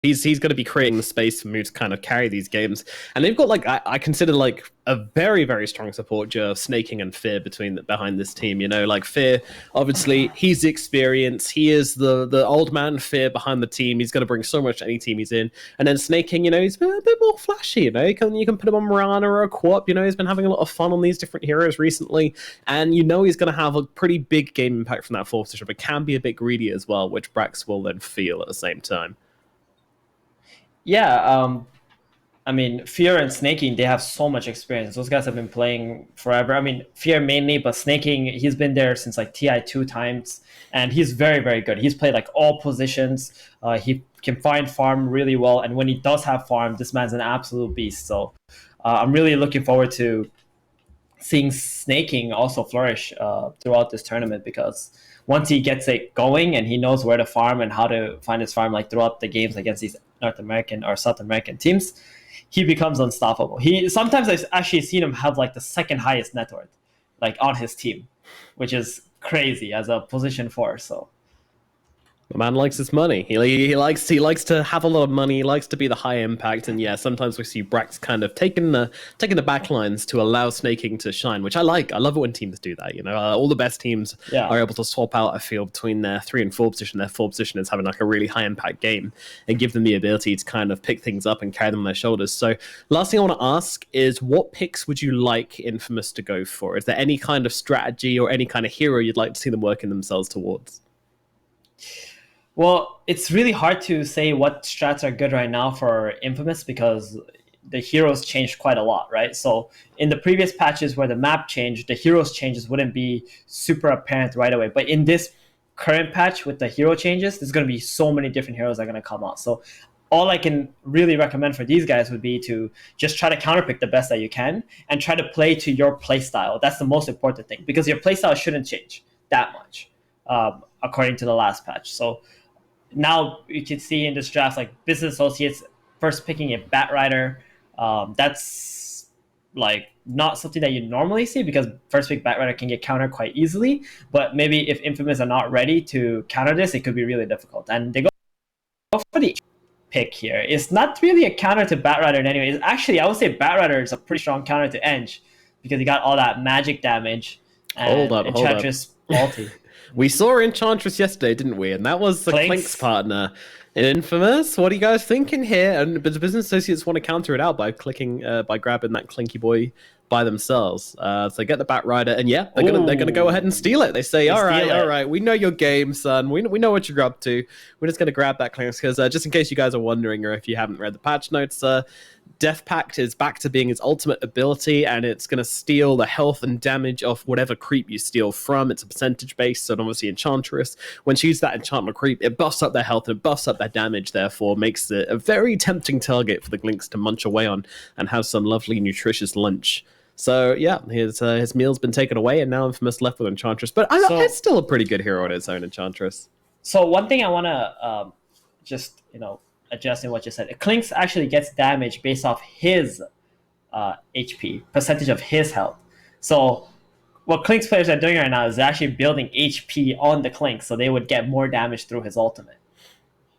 he's going to be creating the space for me to kind of carry these games. And they've got like I consider like a very, very strong support duo of Snaking and Fear behind this team. You know, like Fear, obviously he's the experience. He is the old man Fear behind the team. He's going to bring so much to any team he's in. And then Snaking, you know, he's been a bit more flashy. You know, you can put him on Mirana or a Quap. You know, he's been having a lot of fun on these different heroes recently, and you know he's going to have a pretty big game impact from that fourth position, but can be a bit greedy as well, which Brax will then feel at the same time. Yeah, I mean, Fear and Snaking, they have so much experience. Those guys have been playing forever. I mean, Fear mainly, but Snaking, he's been there since like TI 2 times, and he's very, very good. He's played like all positions. He can find farm really well, and when he does have farm, this man's an absolute beast. So I'm really looking forward to seeing Snaking also flourish throughout this tournament, because once he gets it going and he knows where to farm and how to find his farm, like throughout the games against these North American or South American teams, he becomes unstoppable. Sometimes I've actually seen him have like the second highest net worth, like on his team, which is crazy as a position 4. So the man likes his money. He likes to have a lot of money. He likes to be the high impact. And yeah, sometimes we see Brax kind of taking the back lines to allow Snaking to shine, which I like. I love it when teams do that. You know, all the best teams are able to swap out a field between their 3 and 4 position. Their 4 position is having like a really high impact game and give them the ability to kind of pick things up and carry them on their shoulders. So last thing I want to ask is, what picks would you like Infamous to go for? Is there any kind of strategy or any kind of hero you'd like to see them working themselves towards? Well, it's really hard to say what strats are good right now for Infamous, because the heroes changed quite a lot, right? So in the previous patches where the map changed, the heroes changes wouldn't be super apparent right away. But in this current patch with the hero changes, there's going to be so many different heroes that are going to come out. So all I can really recommend for these guys would be to just try to counterpick the best that you can and try to play to your playstyle. That's the most important thing, because your playstyle shouldn't change that much, according to the last patch. So now you can see in this draft, like Business Associates first picking a Batrider. That's like not something that you normally see, because first pick Batrider can get countered quite easily. But maybe if Infamous are not ready to counter this, it could be really difficult. And they go for the pick here. It's not really a counter to Batrider in any way. It's actually, I would say Batrider is a pretty strong counter to Eng, because he got all that magic damage and Enchantress ulti. We saw Enchantress yesterday, didn't we? And that was the Clink's partner. Infamous, what are you guys thinking here? And the Business Associates want to counter it out by grabbing that Clinky boy by themselves. So get the Batrider, and yeah, they're gonna go ahead and steal it. They say, all right, we know your game, son. We know what you're up to. We're just gonna grab that Clinks, because just in case you guys are wondering, or if you haven't read the patch notes, Death Pact is back to being its ultimate ability, and it's going to steal the health and damage of whatever creep you steal from. It's a percentage base, so obviously Enchantress, when she uses that enchantment creep, it buffs up their health and it buffs up their damage, therefore makes it a very tempting target for the Glinks to munch away on and have some lovely, nutritious lunch. So yeah, his meal's been taken away, and now Infamous left with Enchantress. But it's still a pretty good hero on its own, Enchantress. So one thing I want to just, adjusting what you said, Clinks actually gets damage based off his HP, percentage of his health. So what Clinks players are doing right now is they're actually building HP on the Clinks, so they would get more damage through his ultimate.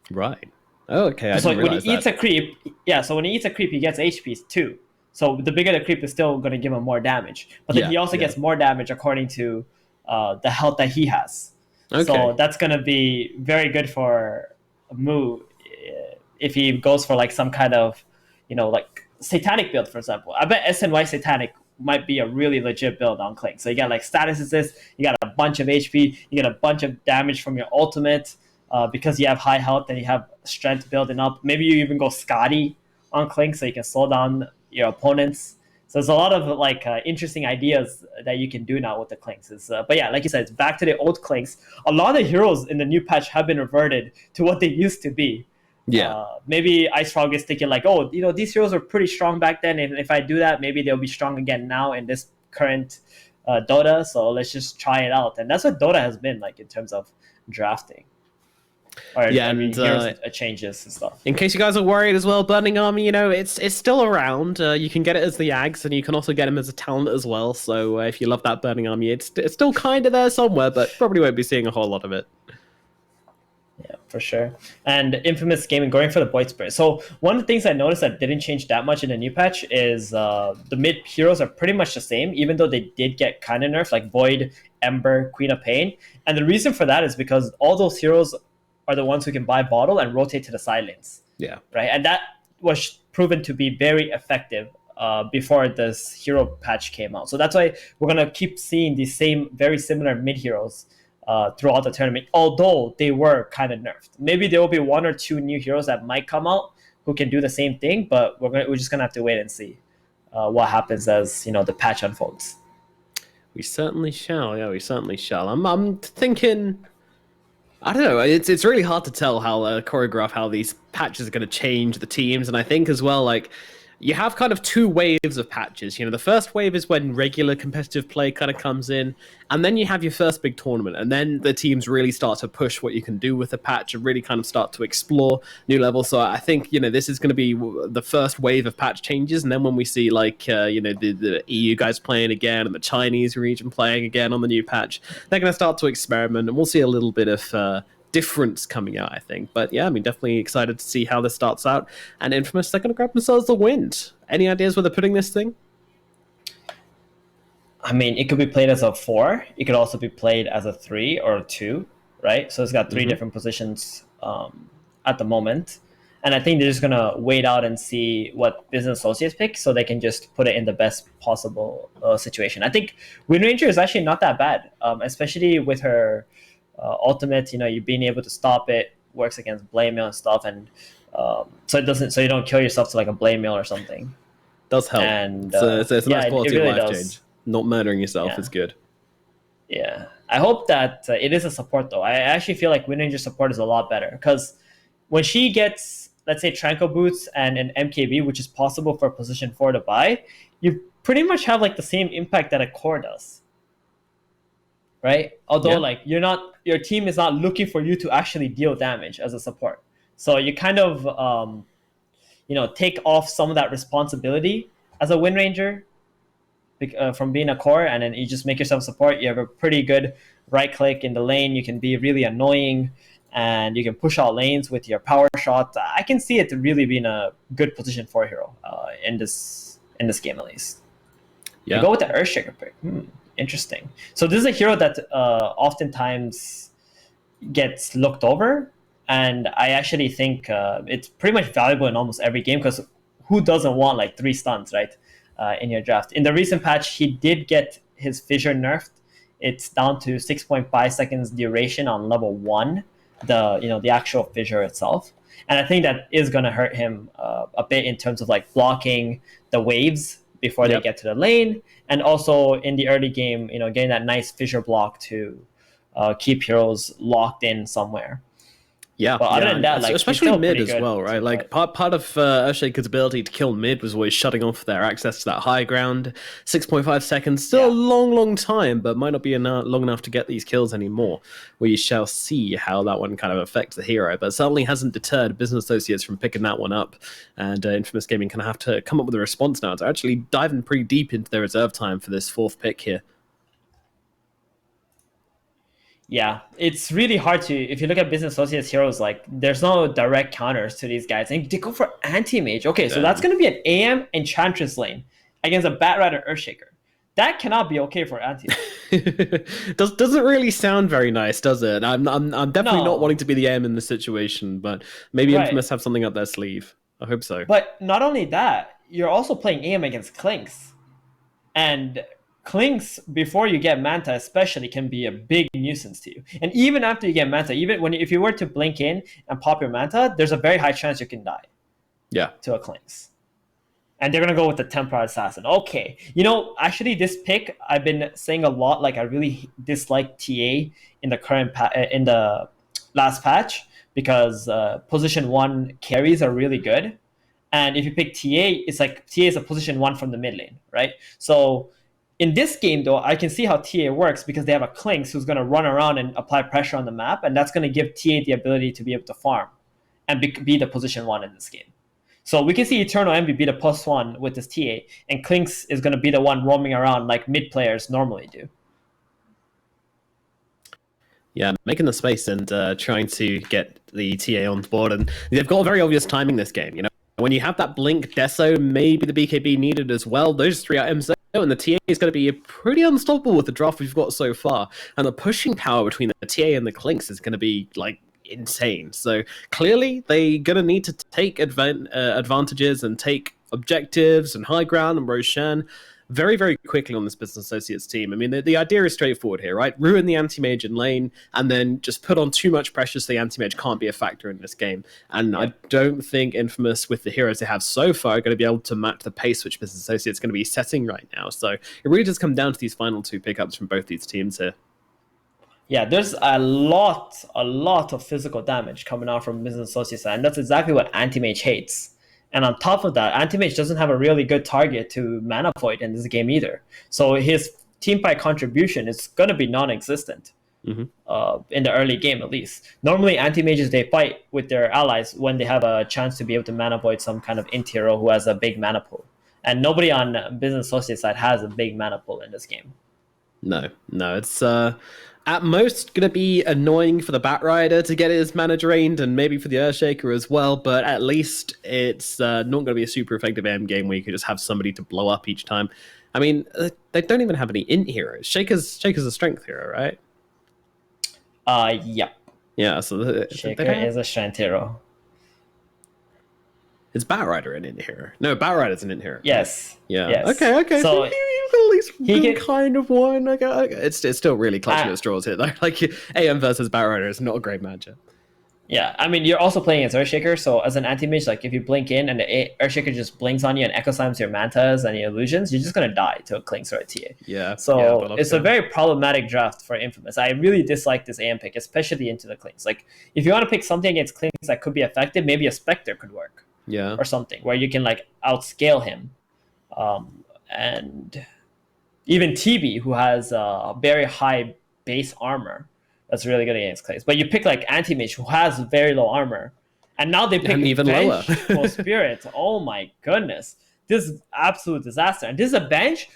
Right. Oh, okay. So when he eats a creep, when he eats a creep, he gets HP too. So the bigger the creep is still going to give him more damage. But then he also gets more damage according to the health that he has. Okay. So that's going to be very good for Mu if he goes for like some kind of, like Satanic build, for example. I bet SNY Satanic might be a really legit build on Clink. So you got like status assist, you got a bunch of HP, you get a bunch of damage from your ultimate because you have high health and you have strength building up. Maybe you even go Scotty on Clink so you can slow down your opponents. So there's a lot of like interesting ideas that you can do now with the Clinks. But yeah, like you said, it's back to the old Clinks. A lot of the heroes in the new patch have been reverted to what they used to be. Yeah. Maybe Ice Frog is thinking like, oh, these heroes were pretty strong back then, and if I do that, maybe they'll be strong again now in this current Dota. So let's just try it out, and that's what Dota has been like in terms of drafting. Heroes changes and stuff. In case you guys are worried as well, Burning Army, it's still around. You can get it as the Yags, and you can also get him as a talent as well. So if you love that Burning Army, it's still kind of there somewhere, but probably won't be seeing a whole lot of it. Yeah. For sure. And Infamous Gaming going for the Void Spirit. So one of the things I noticed that didn't change that much in the new patch is the mid heroes are pretty much the same, even though they did get kind of nerfed, like Void, Ember, Queen of Pain. And the reason for that is because all those heroes are the ones who can buy bottle and rotate to the side lanes. Yeah. Right. And that was proven to be very effective before this hero patch came out. So that's why we're going to keep seeing these same, very similar mid heroes throughout the tournament, although they were kind of nerfed. Maybe there will be one or two new heroes that might come out who can do the same thing, but we're just gonna have to wait and see what happens as the patch unfolds. We certainly shall. Yeah, we certainly shall. I'm thinking. I don't know. It's really hard to tell how choreograph how these patches are going to change the teams, and I think as well, like, you have kind of two waves of patches. The first wave is when regular competitive play kind of comes in, and then you have your first big tournament, and then the teams really start to push what you can do with the patch and really kind of start to explore new levels. So I think this is going to be the first wave of patch changes, and then when we see like the EU guys playing again and the Chinese region playing again on the new patch, they're going to start to experiment, and we'll see a little bit of difference coming out, I think. But yeah, I mean, definitely excited to see how this starts out. And Infamous, they're going to grab themselves the win. Any ideas where they're putting this thing? I mean, it could be played as a 4. It could also be played as a 3 or a 2, right? So it's got 3 different positions at the moment. And I think they're just going to wait out and see what Business Associates pick so they can just put it in the best possible situation. I think Wind Ranger is actually not that bad, especially with her ultimate, you being able to stop it works against blade mail and stuff, and so you don't kill yourself to like a blade mail or something. Does help. And it's a nice quality of life change. Not murdering yourself is good. Yeah, I hope that it is a support though. I actually feel like Wind Ranger support is a lot better because when she gets, let's say, Tranquil Boots and an MKB, which is possible for position 4 to buy, you pretty much have like the same impact that a core does. Right? Although like your team is not looking for you to actually deal damage as a support. So you kind of take off some of that responsibility as a Wind Ranger from being a core, and then you just make yourself support. You have a pretty good right click in the lane. You can be really annoying, and you can push out lanes with your power shot. I can see it really being a good position for a hero in this game at least. Yeah. You go with the Earthshaker pick. Interesting. So this is a hero that oftentimes gets looked over, and I actually think it's pretty much valuable in almost every game because who doesn't want like 3 stuns, right, in your draft? In the recent patch, he did get his fissure nerfed. It's down to 6.5 seconds duration on level 1, the actual fissure itself, and I think that is going to hurt him a bit in terms of like blocking the waves before they get to the lane, and also in the early game, getting that nice fissure block to keep heroes locked in somewhere. Yeah, but other than that, like, especially mid as well, right? Like part of Earthshaker's ability to kill mid was always shutting off their access to that high ground. 6.5 seconds, still a long time, but might not be long enough to get these kills anymore. We shall see how that one kind of affects the hero, but certainly hasn't deterred Business Associates from picking that one up. And Infamous Gaming kind of have to come up with a response now. They're actually diving pretty deep into their reserve time for this 4th pick here. Yeah, it's really hard to, if you look at Business Associates heroes, like there's no direct counters to these guys. And they go for anti-mage. Okay, so that's going to be an AM Enchantress lane against a Bat Rider Earthshaker. That cannot be okay for anti-mage. Doesn't really sound very nice, does it? I'm definitely not wanting to be the AM in this situation, but maybe Infamous have something up their sleeve. I hope so. But not only that, you're also playing AM against Clinks. And Clinks, before you get Manta especially, can be a big nuisance to you. And even after you get Manta, if you were to blink in and pop your Manta, there's a very high chance you can die. Yeah. To a Clinks. And they're going to go with the Templar Assassin. Okay. Actually, this pick, I've been saying a lot, like I really dislike TA in the last patch because position 1 carries are really good. And if you pick TA, it's like TA is a position 1 from the mid lane, right? So in this game, though, I can see how TA works because they have a Clinks who's going to run around and apply pressure on the map, and that's going to give TA the ability to be able to farm and be the position 1 in this game. So we can see Eternal Envy be the +1 with this TA, and Clinks is going to be the one roaming around like mid players normally do. Yeah, making the space and trying to get the TA on board. And they've got a very obvious timing this game, you know? When you have that Blink, Deso, maybe the BKB needed as well, those three items there, and the TA is going to be pretty unstoppable with the draft we've got so far. And the pushing power between the TA and the Clinks is going to be, like, insane. So clearly they're going to need to take advantages and take objectives and high ground and Roshan very, very quickly on this Business Associates team. I mean, the idea is straightforward here, right? Ruin the anti-mage in lane, and then just put on too much pressure so the anti-mage can't be a factor in this game. And I don't think Infamous, with the heroes they have so far, are going to be able to match the pace which Business Associates is going to be setting right now. So it really does come down to these final two pickups from both these teams here. Yeah, there's a lot of physical damage coming out from Business Associates, and that's exactly what anti-mage hates. And on top of that, anti-mage doesn't have a really good target to mana void in this game either. So his team fight contribution is going to be non-existent in the early game, at least. Normally, anti-mages, they fight with their allies when they have a chance to be able to mana void some kind of int hero who has a big mana pool. And nobody on Business Associates side has a big mana pool in this game. No, it's at most going to be annoying for the Batrider to get his mana drained, and maybe for the Earthshaker as well, but at least it's not going to be a super effective AM game where you can just have somebody to blow up each time. I mean, they don't even have any int heroes. Shaker's a strength hero, right? Yep. Yeah, so Shaker is a strength hero. Is Batrider an int hero? No, Batrider's an int hero. Yes. Yeah. Yes. Okay. So you at least win kind of one. It's still really clutching at straws here, though. Like AM versus Batrider is not a great matchup. Yeah, I mean, you're also playing as Earthshaker, so as an anti-mage, like if you blink in and the Earthshaker just blinks on you and echo slams your mantas and your illusions, you're just gonna die to a Clinks or a TA. Yeah. So it's a very problematic draft for Infamous. I really dislike this AM pick, especially into the Clinks. Like if you want to pick something against Clinks that could be effective, maybe a Spectre could work. Yeah. Or something where you can like outscale him, and even TB, who has a very high base armor, that's really good against Clinks. But you pick like Anti-Mage, who has very low armor, and now they pick even lower. Spirit. Oh my goodness, this is absolute disaster. And this is a bench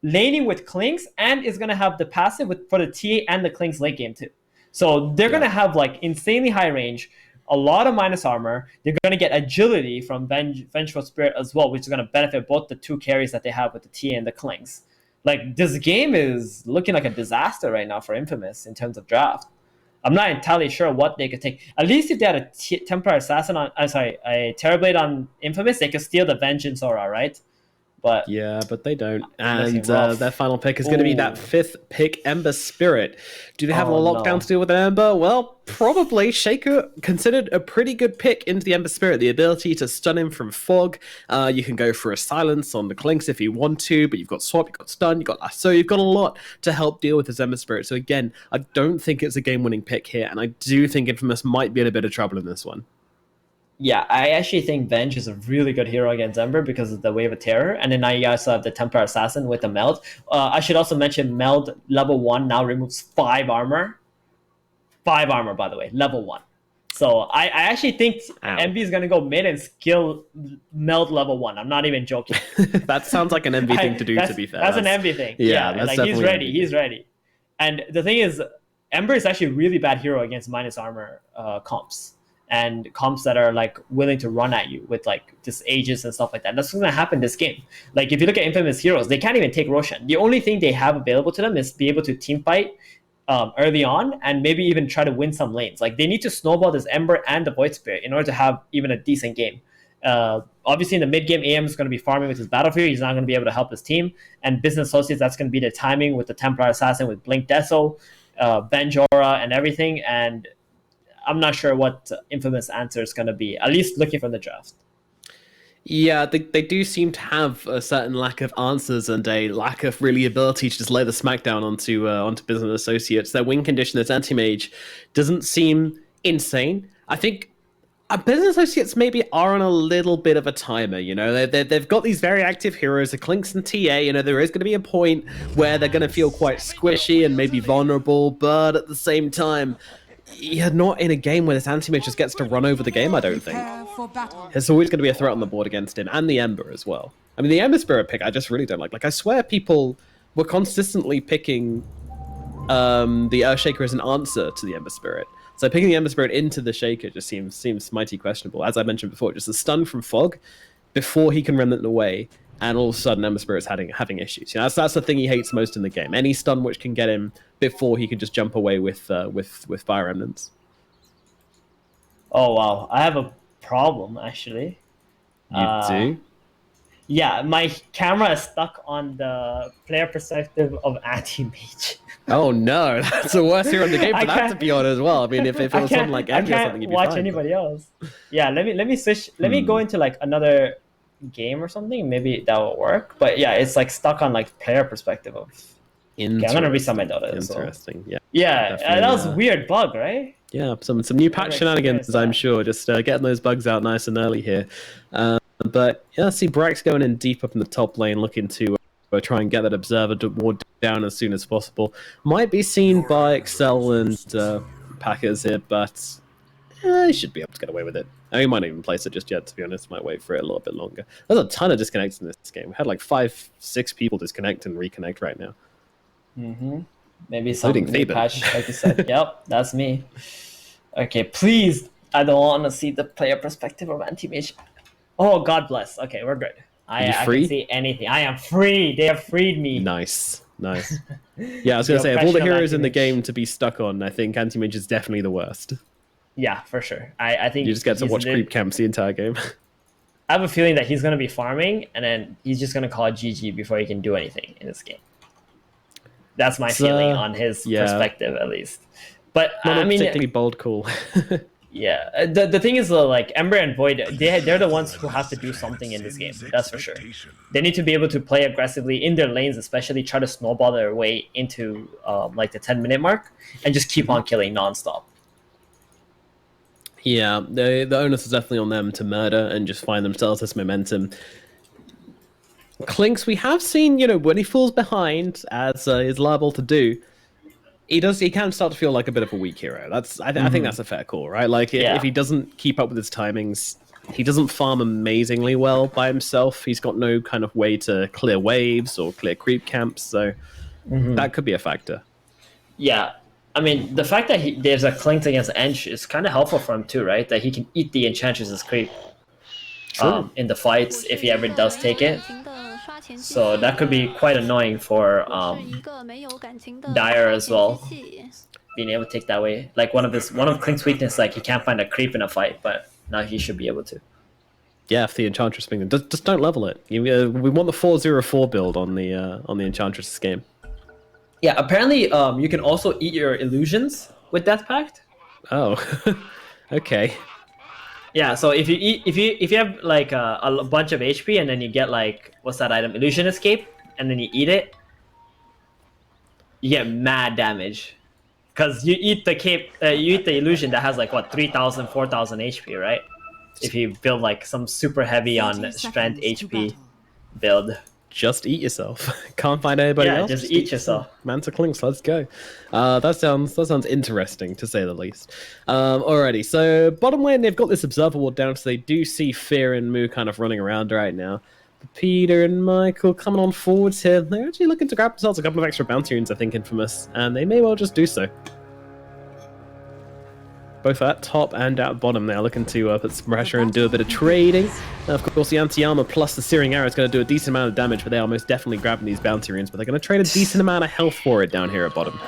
laning with Clinks, and is gonna have the passive for the TA and the Clinks late game too. So they're gonna have like insanely high range, a lot of minus armor. They're going to get agility from Vengeful Spirit as well, which is going to benefit both the two carries that they have with the TA and the Clinks. Like, this game is looking like a disaster right now for Infamous in terms of draft. I'm not entirely sure what they could take. At least if they had a Templar Assassin on, a Terrorblade on Infamous, they could steal the Vengeance Aura, right? But but they don't. And their final pick is going to be that 5th pick, Ember Spirit. Do they have a lockdown to deal with an Ember? Well, probably. Shaker considered a pretty good pick into the Ember Spirit. The ability to stun him from fog. You can go for a silence on the Clinks if you want to, but you've got swap, you've got stun, you've got lasso, you've got a lot to help deal with this Ember Spirit. So again, I don't think it's a game-winning pick here, and I do think Infamous might be in a bit of trouble in this one. Yeah, I actually think Venge is a really good hero against Ember because of the Wave of Terror. And then now you guys have the Templar Assassin with the Meld. I should also mention Meld level 1 now removes 5 armor. 5 armor, by the way, level 1. So I actually think MB is going to go mid and skill Meld level 1. I'm not even joking. That sounds like an MB thing to do, to be fair. That's an MB thing. Yeah, that's like he's ready. He's ready. And the thing is, Ember is actually a really bad hero against minus armor comps. And comps that are like willing to run at you with like just Aegis and stuff like that. That's what's gonna happen this game. Like if you look at Infamous heroes, they can't even take Roshan. The only thing they have available to them is be able to team fight early on and maybe even try to win some lanes. Like they need to snowball this Ember and the Void Spirit in order to have even a decent game. Obviously in the mid game, AM is going to be farming with his Battlefield. He's not going to be able to help his team. And Business Associates, that's going to be the timing with the Templar Assassin, with Blink Deso, Venge Aura, and everything. And I'm not sure what Infamous answer is going to be, at least looking from the draft. Yeah, they do seem to have a certain lack of answers and a lack of really ability to just lay the smackdown onto Business Associates. Their win condition as anti-mage doesn't seem insane. I think Business Associates maybe are on a little bit of a timer, you know. They've got these very active heroes, the Clinks and TA, you know, there is going to be a point where they're going to feel quite squishy and maybe vulnerable, but at the same time, you're not in a game where this anti-mage just gets to run over the game, I don't think. There's always going to be a threat on the board against him, and the Ember as well. I mean, the Ember Spirit pick, I just really don't like. Like, I swear people were consistently picking the Shaker as an answer to the Ember Spirit. So picking the Ember Spirit into the Shaker just seems mighty questionable. As I mentioned before, just a stun from Fog before he can remnant away, and all of a sudden Ember Spirit's having issues. You know, that's the thing he hates most in the game. Any stun which can get him before he can just jump away with Fire Remnants. Oh wow, I have a problem actually. You do? Yeah, my camera is stuck on the player perspective of anti-mage. Oh no, that's the worst hero in the game for that to be on as well. I mean, if it was on like Andy or something, you'd be watch fine, anybody else. Yeah, let me switch. Let me go into like another game or something. Maybe that will work. But yeah, it's like stuck on like player perspective of. Okay, I'm gonna restart my Dota. Interesting. So. Yeah, that was a weird bug, right? Yeah, some new patch shenanigans, I'm sure. Just getting those bugs out nice and early here. But yeah, see Brax going in deep up in the top lane, looking to try and get that Observer ward down as soon as possible. Might be seen by Excel and Packers here, but he should be able to get away with it. I mean, he might not even place it just yet, to be honest. Might wait for it a little bit longer. There's a ton of disconnects in this game. We had like 5-6 people disconnect and reconnect right now. Maybe some new patch, like you said. Yep, that's me. Okay, please. I don't want to see the player perspective of anti-mage. Oh, God bless. Okay, we're good. I can see anything. I am free. They have freed me. Nice. Yeah, I was going to say, of all the heroes in the game to be stuck on, I think anti-mage is definitely the worst. Yeah, for sure. I think you just get to watch creep camps the entire game. I have a feeling that he's going to be farming, and then he's just going to call it GG before he can do anything in this game. That's my feeling on his perspective, at least. But not I mean, particularly bold call. Yeah, the thing is, like Ember and Void, they're the ones who have to do something in this game. That's for sure. They need to be able to play aggressively in their lanes, especially try to snowball their way into like the 10-minute mark, and just keep on killing nonstop. Yeah, the onus is definitely on them to murder and just find themselves this momentum. Clinks, we have seen, when he falls behind, as is liable to do, he can start to feel like a bit of a weak hero. I think that's a fair call, right? Like, if he doesn't keep up with his timings, he doesn't farm amazingly well by himself. He's got no kind of way to clear waves or clear creep camps, so that could be a factor. Yeah, I mean, the fact that there's a Clink against Ench is kind of helpful for him too, right? That he can eat the Enchantress's creep in the fights if he ever does take it. So that could be quite annoying for Dire as well, being able to take that way. Like one of Clink's weakness, like he can't find a creep in a fight, but now he should be able to. Yeah, if the Enchantress thing, just don't level it. We want the 4-0-4 build on the Enchantress game. Yeah, apparently you can also eat your illusions with Death Pact. Oh, okay. Yeah, so if you have like a bunch of HP and then you get like, what's that item, Illusion Escape, and then you eat it, you get mad damage, because you eat the cape, you eat the illusion that has like what 3,000, 4,000 HP, right? If you build like some super heavy on strength HP build. Just eat yourself. Can't find anybody else. Just eat yourself. Manta Clinks, let's go. That sounds interesting, to say the least. Alrighty, so bottom lane, they've got this Observer ward down, so they do see Fear and Moo kind of running around right now. But Peter and Michael coming on forwards here. They're actually looking to grab themselves a couple of extra bounty runes, I think, Infamous, and they may well just do so. Both at top and at bottom now, looking to put some pressure and do a bit of trading. Of course, the anti-armor plus the Searing Arrow is going to do a decent amount of damage, but they are most definitely grabbing these bounty runes, but they're going to trade a decent amount of health for it down here at bottom.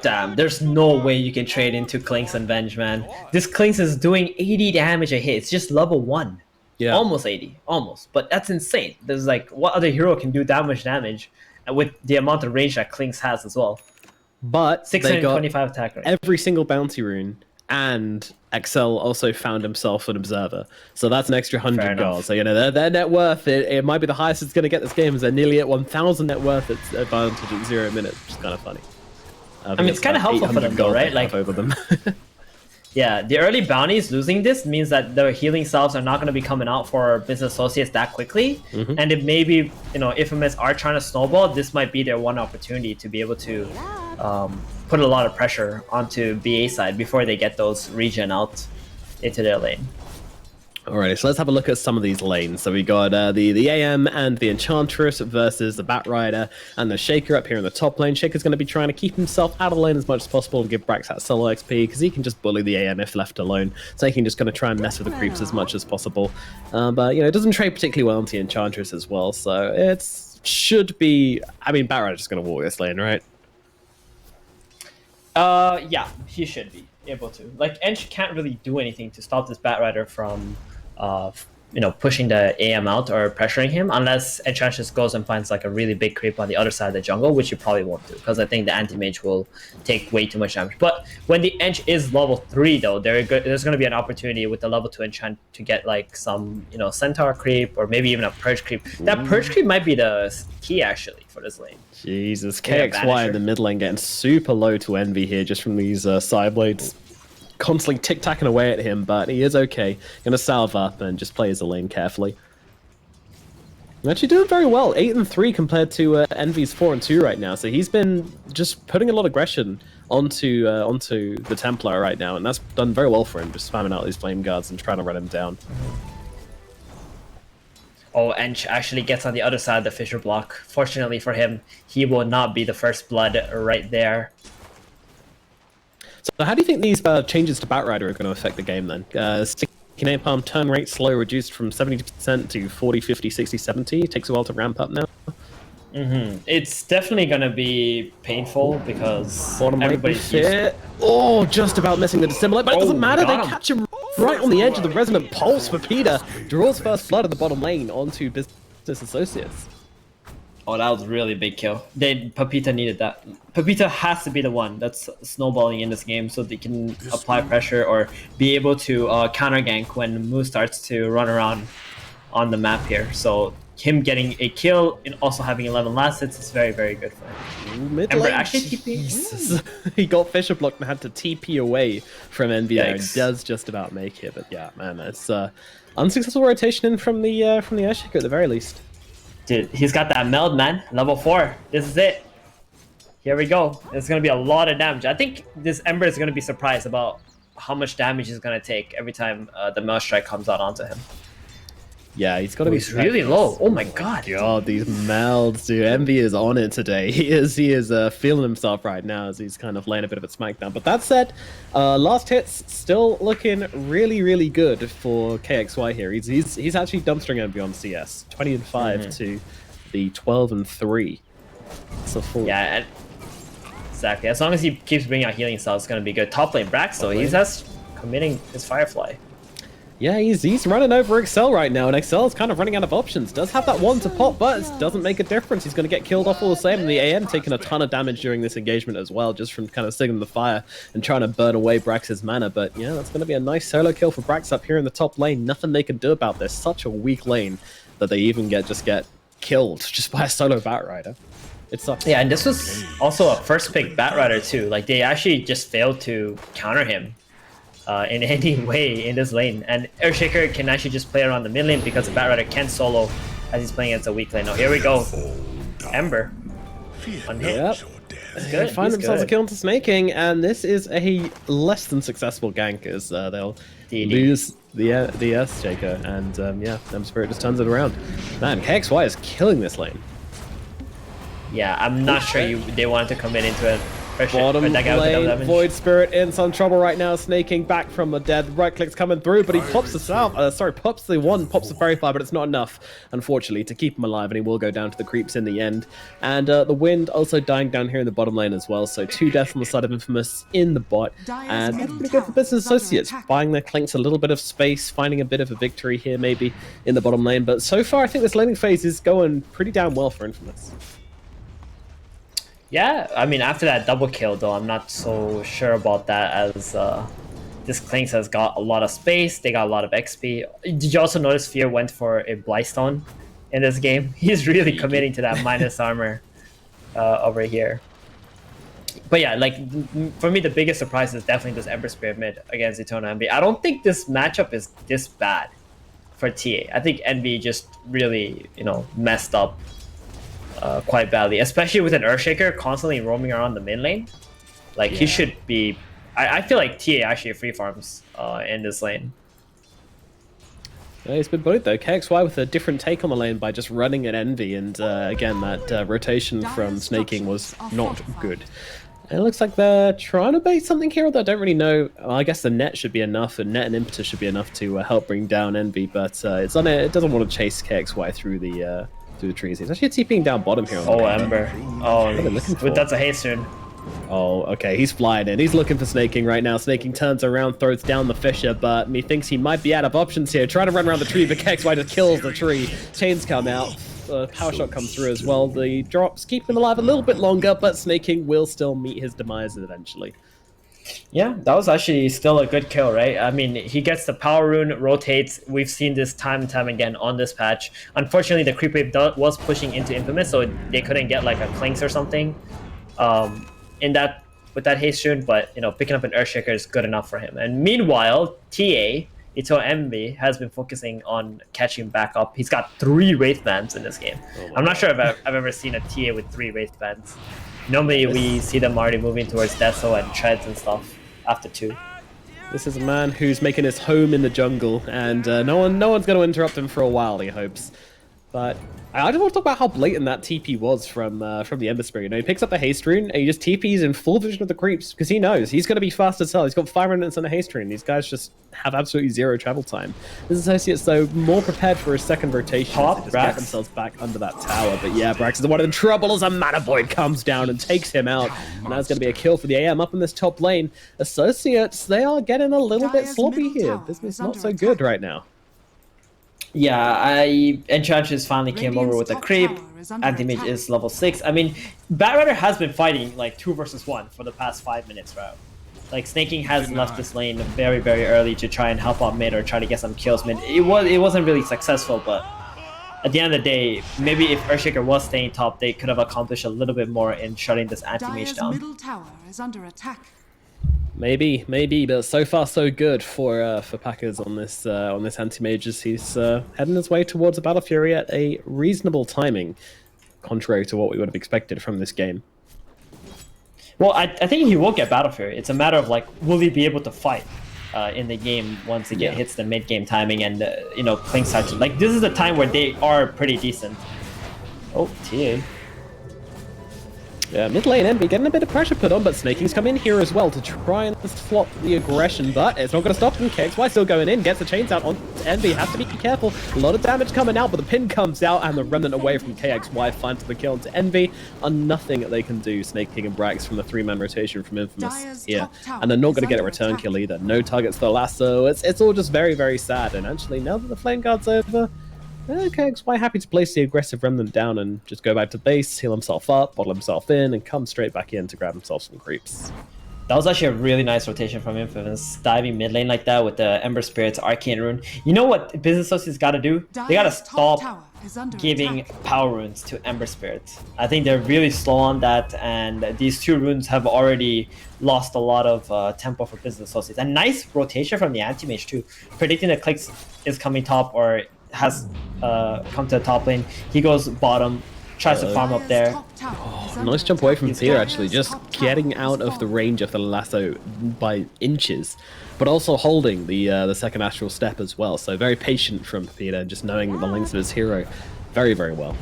Damn, there's no way you can trade into Clinks and Venge, man. This Clinks is doing 80 damage a hit. It's just level 1. Yeah. Almost 80. Almost. But that's insane. There's like, what other hero can do that much damage with the amount of range that Clinks has as well? But 625 attack rate. Every single bounty rune, and Excel also found himself an Observer. So that's an extra 100 gold. So, their net worth, it might be the highest it's going to get this game, as they're nearly at 1,000 net worth at advantage at 0 minutes, which is kind of funny. I mean, it's kind of helpful for them, though, right? Like, over them. Yeah, the early bounties, losing this means that the healing salves are not going to be coming out for business associates that quickly. And if maybe, Infamous are trying to snowball, this might be their one opportunity to be able to put a lot of pressure onto BA side before they get those regen out into their lane. Alrighty, so let's have a look at some of these lanes. So we got the AM and the Enchantress versus the Batrider and the Shaker up here in the top lane. Shaker's going to be trying to keep himself out of lane as much as possible and give Brax that solo XP because he can just bully the AM if left alone. So he can just going to try and mess with the creeps as much as possible. But, it doesn't trade particularly well into the Enchantress as well. So it should be... I mean, Batrider's just going to walk this lane, right? Yeah, he should be able to. Like, Ench can't really do anything to stop this Batrider from... pushing the AM out or pressuring him, unless Enchantress goes and finds like a really big creep on the other side of the jungle, which you probably won't do, because I think the anti-mage will take way too much damage. But when the Ench is level 3, though, there's going to be an opportunity with the level 2 enchant to get like some, Centaur creep, or maybe even a Purge creep. That Purge creep might be the key, actually, for this lane. Jesus, KXY in the mid lane getting super low to Envy here, just from these side blades. Constantly tic-tacking away at him, but he is okay. Gonna salve up and just play his lane carefully. I'm actually doing very well. 8-3 compared to Envy's 4-2 right now. So he's been just putting a lot of aggression onto the Templar right now, and that's done very well for him, just spamming out these flame guards and trying to run him down. Oh, Ench actually gets on the other side of the Fissure block. Fortunately for him, he will not be the first blood right there. So how do you think these changes to Batrider are going to affect the game then? Sticky Napalm turn rate slow reduced from 70% to 40, 50, 60, 70. It takes a while to ramp up now. It's definitely going to be painful because everybody's hit. Oh, just about missing the Dissimulate, but it doesn't matter. They catch him right on the edge of the Resonant Pulse for Peter. Draws first blood in the bottom lane onto Business Associates. Oh, that was a really big kill. Pepita needed that. Pepita has to be the one that's snowballing in this game so they can apply pressure or be able to counter gank when Moose starts to run around on the map here. So him getting a kill and also having 11 last hits is very, very good for him. Ember actually he got Fissure blocked and had to TP away from Envy there. It does just about make it, but yeah, man, it's unsuccessful rotation in from the Airshaker at the very least. Dude, he's got that meld, man. Level 4. This is it. Here we go. It's going to be a lot of damage. I think this Ember is going to be surprised about how much damage he's going to take every time the meld strike comes out onto him. Yeah, he's got to be really low. Oh my god. God, these melds, dude. Envy is on it today. He is feeling himself right now as he's kind of laying a bit of a smackdown. But that said, last hits still looking really, really good for KXY here. He's actually dumpstering Envy on CS. 20-5 to the 12-3. It's a full. Yeah, and exactly. As long as he keeps bringing out healing cells, it's going to be good. Top lane Brax, though, he's just committing his Firefly. Yeah, he's running over Excel right now, and Excel is kind of running out of options. Does have that one to pop, but it doesn't make a difference. He's going to get killed off all the same, and the AM taking a ton of damage during this engagement as well, just from kind of signaling the fire and trying to burn away Brax's mana. But yeah, that's going to be a nice solo kill for Brax up here in the top lane. Nothing they can do about this. Such a weak lane that they even get killed just by a solo Batrider. It sucks. Yeah, and this was also a first pick Batrider too. Like, they actually just failed to counter him in any way in this lane, and Airshaker can actually just play around the mid lane because the Batrider can solo as he's playing against a weak lane. Oh, here we go. Ember on hit. Yep. They find themselves a kill into Snaking, and this is a less than successful gank as they'll lose the Earthshaker, and yeah, Spirit just turns it around. Man, KXY is killing this lane. Yeah, I'm not sure they wanted to commit into it. Bottom lane, Void Spirit in some trouble right now, snaking back from the dead. Right click's coming through, but he pops the pops the Fairy Fire, but it's not enough, unfortunately, to keep him alive, and he will go down to the creeps in the end. And the Wind also dying down here in the bottom lane as well, so 2 deaths on the side of Infamous in the bot. And that's pretty good for Business Associates, buying their Clinks a little bit of space, finding a bit of a victory here maybe in the bottom lane. But so far, I think this laning phase is going pretty damn well for Infamous. Yeah, I mean, after that double kill, though, I'm not so sure about that, as this Clinks has got a lot of space, they got a lot of XP. Did you also notice Fear went for a Blightstone in this game? He's really committing to that minus armor over here. But yeah, like, for me, the biggest surprise is definitely this Ember Spirit mid against Eternal Envy. I don't think this matchup is this bad for TA. I think Envy just really, messed up quite badly, especially with an Earthshaker constantly roaming around the mid lane. Like, he should be... I feel like TA actually free farms in this lane. Yeah, he's been bullied though. KXY with a different take on the lane by just running at Envy, and again, that rotation from snaking was not good. And it looks like they're trying to bait something here, although I don't really know. Well, I guess the net should be enough, and net and impetus should be enough to help bring down Envy, but it's on it. It doesn't want to chase KXY through the trees. He's actually TPing down bottom here. Oh, Ember. Oh, that's a haste rune. Oh, okay, he's flying in. He's looking for snaking right now. Snaking turns around, throws down the Fissure, but he thinks he might be out of options here. Trying to run around the tree, but KXY just kills the tree. Chains come out. Power shot comes through as well. The drops keep him alive a little bit longer, but snaking will still meet his demise eventually. Yeah, that was actually still a good kill, right? I mean, he gets the power rune, rotates. We've seen this time and time again on this patch. Unfortunately, the creep wave was pushing into Infamous, so they couldn't get like a Clinks or something with that haste rune, but you know, picking up an Earthshaker is good enough for him. And meanwhile, TA, Ito MB, has been focusing on catching back up. He's got 3 Wraith Bands in this game. I'm not sure if I've ever seen a TA with 3 Wraith Bands. Normally we see them already moving towards Deso and Treads and stuff after 2. This is a man who's making his home in the jungle, and no one's going to interrupt him for a while, he hopes. But I just want to talk about how blatant that TP was from the Ember Spirit. You know, he picks up the haste rune and he just TPs in full vision of the creeps because he knows he's going to be fast as hell. He's got 5 minutes and a haste rune. These guys just have absolutely 0 travel time. This Associates, though, more prepared for a second rotation to just get themselves back under that tower. But yeah, Brax is the one in trouble as a Mana Void comes down and takes him out. And that's going to be a kill for the AM up in this top lane. Associates, they are getting a little bit sloppy here. Business not so good right now. Yeah, Enchantress finally came over with a creep. Anti-Mage is level 6. I mean, Batrider has been fighting like 2 versus 1 for the past 5 minutes, right? Like, Snaking has left this lane very, very early to try and help out mid or try to get some kills mid. It wasn't really successful, but at the end of the day, maybe if Earthshaker was staying top, they could have accomplished a little bit more in shutting this Anti-Mage down. Middle tower is under attack. Maybe, but so far so good for Packers on this anti-mages. He's heading his way towards a Battle Fury at a reasonable timing, contrary to what we would have expected from this game. Well, I think he will get Battle Fury. It's a matter of like, will he be able to fight in the game once he hits the mid-game timing and you know, Clink starts to, like, this is the time where they are pretty decent. Oh, TA. Yeah, mid lane Envy getting a bit of pressure put on, but Snaking's come in here as well to try and swap the aggression, but it's not going to stop him. KXY still going in, gets the chains out on Envy, has to be careful. A lot of damage coming out, but the pin comes out and the remnant away from KXY finds the kill into Envy. And nothing that they can do, Snaking and Brax from the 3-man rotation from Infamous here. And they're not going to get a return kill either. No targets for the lasso. It's all just very, very sad. And actually, now that the Flame Guard's over, KXY happy to place the aggressive remnant down and just go back to base, heal himself up, bottle himself in, and come straight back in to grab himself some creeps. That was actually a really nice rotation from Infamous, diving mid lane like that with the Ember Spirit's Arcane Rune. You know what Business Associates got to do? They got to stop giving power runes to Ember Spirit. I think they're really slow on that, and these 2 runes have already lost a lot of tempo for Business Associates. And nice rotation from the Anti-Mage too, predicting that Clicks is coming top or has come to the top lane. He goes bottom, tries to farm up there. Oh, nice jump away from Peter, actually, just getting out of the range of the lasso by inches, but also holding the second astral step as well. So very patient from Peter, just knowing the lengths of his hero very, very well.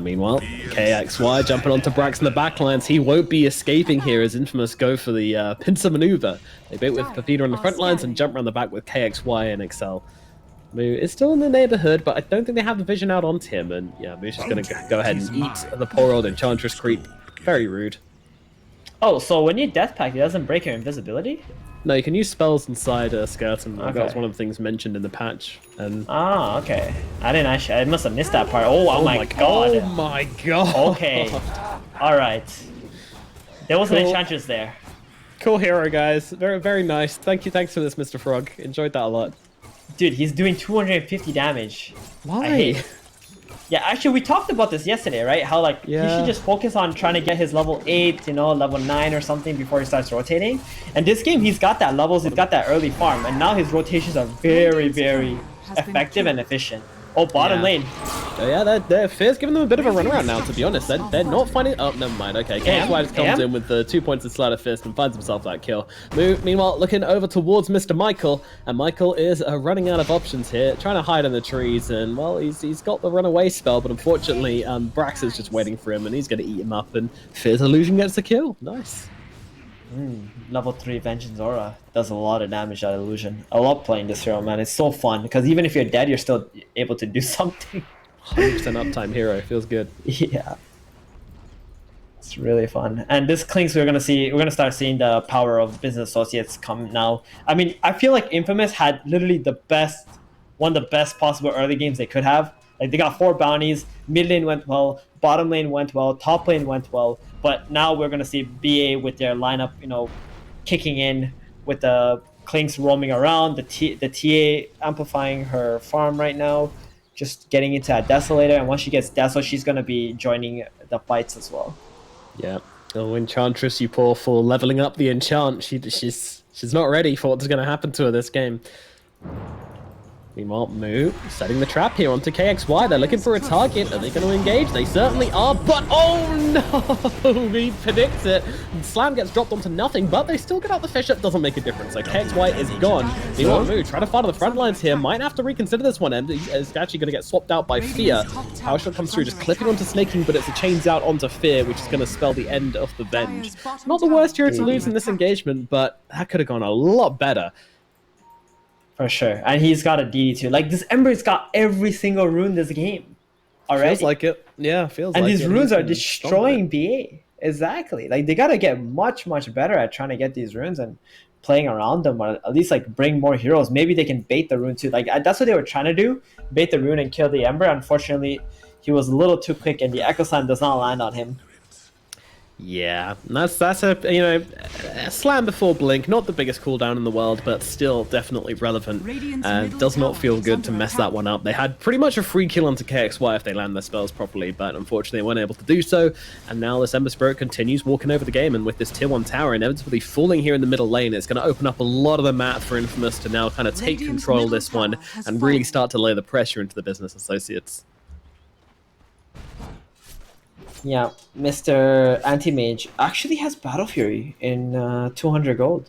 Meanwhile, KXY jumping onto Brax in the backlines. He won't be escaping here as Infamous go for the pincer maneuver. They bait with Peter on the front lines and jump around the back with KXY and Excel. Moo is still in the neighborhood, but I don't think they have the vision out onto him. And yeah, Moo's just going to go ahead and eat the poor old Enchantress creep. Very rude. Oh, so when you Death Pact, it doesn't break your invisibility? No, you can use spells inside Skeleton. Okay. That was one of the things mentioned in the patch. And okay. I didn't actually. I must have missed that part. Oh my god. Oh my god. Okay. All right. There was an Enchantress there. Cool hero, guys. Very, very nice. Thanks for this, Mr. Frog. Enjoyed that a lot. Dude, he's doing 250 damage. Why? Yeah, actually, we talked about this yesterday, right? How, like, he should just focus on trying to get his level 8, you know, level 9 or something before he starts rotating. And this game, he's got that levels, he's got that early farm, and now his rotations are very, very effective and efficient. Oh, bottom lane. Oh yeah, they're Fear's giving them a bit of a runaround now, to be honest. They're not finding... Oh, never mind. Okay, KXY just comes in with the 2 points of Sleight of Fist and finds himself that kill. Meanwhile, looking over towards Mr. Michael, and Michael is running out of options here, trying to hide in the trees, and, well, he's got the runaway spell, but unfortunately, Brax is just waiting for him, and he's going to eat him up, and Fear's illusion gets the kill. Nice. Level 3 Vengeance Aura does a lot of damage, that illusion. I love playing this hero, man. It's so fun, because even if you're dead, you're still able to do something. 100% uptime hero, feels good. Yeah, it's really fun. And this Clinks, we're gonna start seeing the power of business associates come now. I mean, I feel like Infamous had literally one of the best possible early games they could have. Like, they got 4 bounties, mid lane went well, bottom lane went well, top lane went well, but now we're gonna see BA with their lineup, you know, kicking in with the Clinks roaming around, the TA amplifying her farm right now, just getting into a Desolator, and once she gets Deso, she's going to be joining the fights as well. Yeah. Oh, Enchantress, you poor fool, leveling up the enchant. She's not ready for what's going to happen to her this game. Meanwhile, Moo setting the trap here onto KXY. They're looking for a target. Are they going to engage? They certainly are, but oh no! He predicts it. Slam gets dropped onto nothing, but they still get out the fish. It doesn't make a difference. So KXY is gone. Meanwhile, Moo trying to fight on the front lines here. Might have to reconsider this one, and is actually going to get swapped out by Fear. Power Shot comes through, just clipping onto Snaking, but it's a chains out onto Fear, which is going to spell the end of the Venge. Not the worst hero to lose in this engagement, but that could have gone a lot better. For sure. And he's got a DD too. Like, this Ember's got every single rune this game already. Feels like it. Yeah, feels and like it. And these runes are destroying BA. Exactly. Like, they gotta get much, much better at trying to get these runes and playing around them, or at least, like, bring more heroes. Maybe they can bait the rune too. Like, that's what they were trying to do. Bait the rune and kill the Ember. Unfortunately, he was a little too quick, and the Echo Slam does not land on him. Yeah, that's a, you know, a slam before blink, not the biggest cooldown in the world, but still definitely relevant. Does not feel good to mess that one up. They had pretty much a free kill onto KXY if they land their spells properly, but unfortunately they weren't able to do so, and now this Ember Spirit continues walking over the game, and with this tier 1 tower inevitably falling here in the middle lane, it's going to open up a lot of the map for Infamous to now kind of take control of this one and really start to lay the pressure into the business associates. Yeah, Mr. Anti-Mage actually has Battle Fury in 200 gold.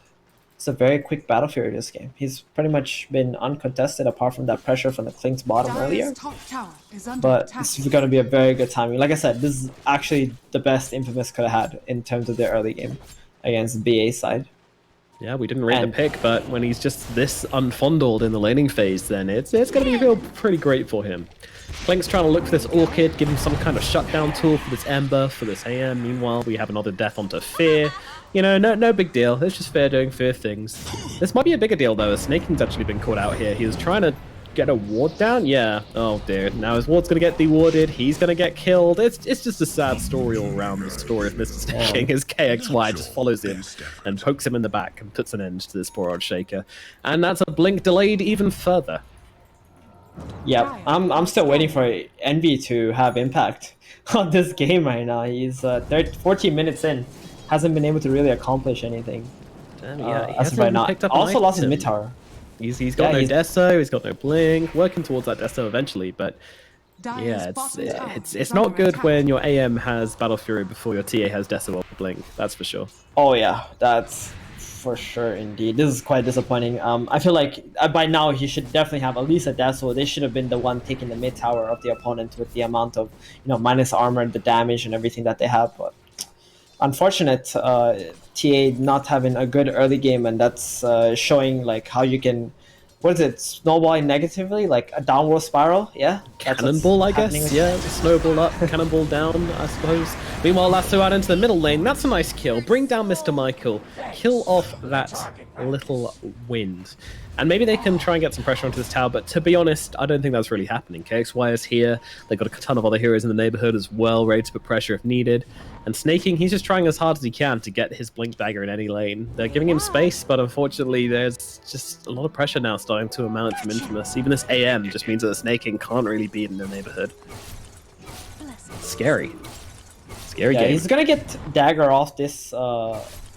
It's a very quick Battle Fury this game. He's pretty much been uncontested apart from that pressure from the Clink's bottom earlier. But this is going to be a very good timing. Like I said, this is actually the best Infamous could have had in terms of their early game against BA side. Yeah, we didn't rate the pick, but when he's just this unfondled in the laning phase, then it's going to feel pretty great for him. Clink's trying to look for this Orchid, give him some kind of shutdown tool for this Ember, for this AM. Meanwhile, we have another death onto Fear. You know, no big deal. It's just Fear doing Fear things. This might be a bigger deal, though. Snaking's actually been caught out here. He was trying to get a ward down? Yeah. Oh, dear. Now his ward's going to get dewarded. He's going to get killed. It's just a sad story all around, the story of Mr. Snaking, as KXY just follows him and pokes him in the back and puts an end to this poor old Shaker. And that's a blink delayed even further. Yeah, I'm still waiting for Envy to have impact on this game right now. He's 14 minutes in, hasn't been able to really accomplish anything. Damn, yeah, he as of right now. Also lost his mid tower. He's got no Deso, he's got no blink, working towards that Deso eventually, but yeah, it's not good when your AM has Battle Fury before your TA has Deso or blink, that's for sure. Oh yeah, that's for sure indeed. This is quite disappointing. I feel like by now he should definitely have at least a Deso. They should have been the one taking the mid tower of the opponent with the amount of, you know, minus armor, the damage and everything that they have, but unfortunate TA not having a good early game, and that's showing like how you can, what is it, snowballing negatively, like a downward spiral. Yeah, cannonball, I guess. Yeah, snowball up, cannonball down, I suppose. Meanwhile, Lasso out into the middle lane. That's a nice kill. Bring down Mr. Michael. Kill off that little wind. And maybe they can try and get some pressure onto this tower, but to be honest, I don't think that's really happening. KXY is here. They've got a ton of other heroes in the neighborhood as well, ready to put pressure if needed. And Snaking, he's just trying as hard as he can to get his Blink Dagger in any lane. They're giving him space, but unfortunately there's just a lot of pressure now starting to amount from Infamous. Even this AM just means that the Snaking can't really be in the neighborhood. Scary. Scary game. He's gonna get Dagger off this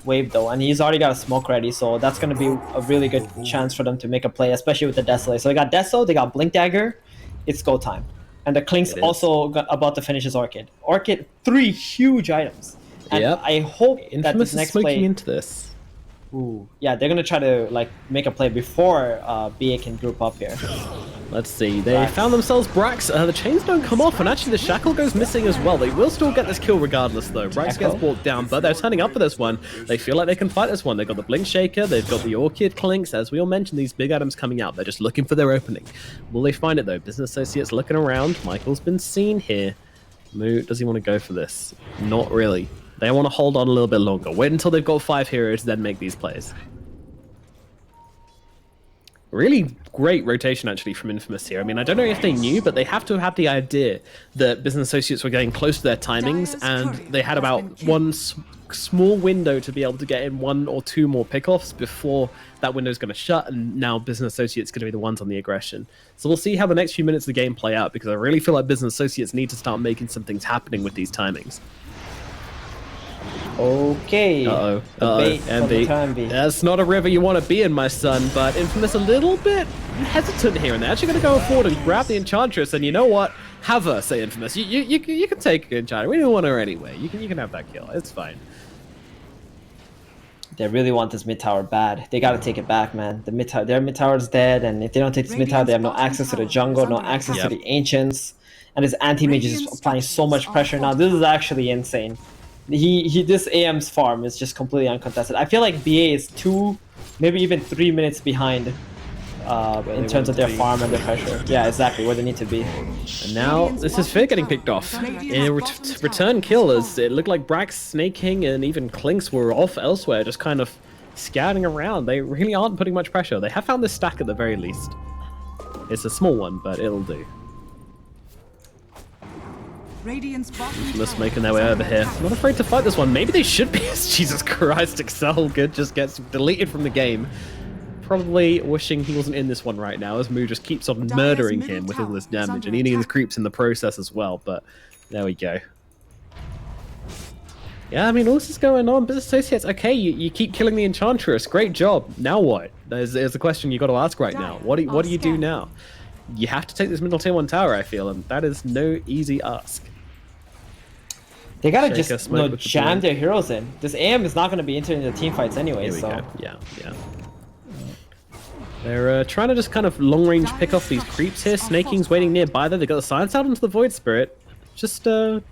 wave though, and he's already got a smoke ready, so that's going to be a really good chance for them to make a play, especially with the Desolate. So they got Deso, they got Blink Dagger, it's go time. And the Klink's also about to finish his Orchid. Orchid, 3 huge items. And I hope that this next play into this. Ooh, yeah, they're gonna try to like make a play before BA can group up here. Let's see. They found themselves Brax. The chains don't come off, and actually the shackle goes missing as well. They will still get this kill regardless, though. Brax gets brought down, but they're turning up for this one. They feel like they can fight this one. They've got the Blink Shaker. They've got the Orchid Klinks. As we all mentioned, these big items coming out. They're just looking for their opening. Will they find it, though? Business Associates looking around. Michael's been seen here. Moo, does he want to go for this? Not really. They want to hold on a little bit longer. Wait until they've got 5 heroes, then make these plays. Really great rotation, actually, from Infamous here. I mean, I don't know if they knew, but they have to have had the idea that Business Associates were getting close to their timings, and they had about one small window to be able to get in 1 or 2 more pickoffs before that window's going to shut, and now Business Associates going to be the ones on the aggression. So we'll see how the next few minutes of the game play out, because I really feel like Business Associates need to start making some things happening with these timings. Okay. MB. That's not a river you want to be in, my son, but Infamous a little bit hesitant here, and they're actually going to go forward and grab the Enchantress, and you know what? Have her, say Infamous. You can take Enchantress. We don't want her anyway. You can have that kill. It's fine. They really want this mid tower bad. They gotta take it back, man. Their mid tower is dead, and if they don't take this mid tower, they have no access to the jungle, no access to the Ancients, and this anti-mage is just applying so much pressure now. This is actually insane. This AM's farm is just completely uncontested. I feel like BA is 2, maybe even 3 minutes behind in terms of their farm and their pressure. Yeah, exactly, where they need to be. And now, this is Fear getting picked off. In a return kill, as it looked like Brax, Snake King, and even Klinks were off elsewhere, just kind of scouting around. They really aren't putting much pressure. They have found this stack at the very least. It's a small one, but it'll do. Infamous making their way over here. Not afraid to fight this one. Maybe they should be. Jesus Christ, Excel Good just gets deleted from the game. Probably wishing he wasn't in this one right now, as Moo just keeps on murdering him with all this damage and eating his creeps in the process as well, but there we go. Yeah, I mean, all this is going on. Business Associates, okay, you keep killing the Enchantress. Great job. Now what? There's a question you got to ask right now. What do you do now? You have to take this middle tier 1 tower, I feel, and that is no easy ask. They gotta just jam their heroes in. This AM is not gonna be entering the team fights anyway, so... Yeah. They're trying to just kind of long-range pick off these creeps here. Snake King's waiting nearby there. They got the silence out into the Void Spirit. Just, you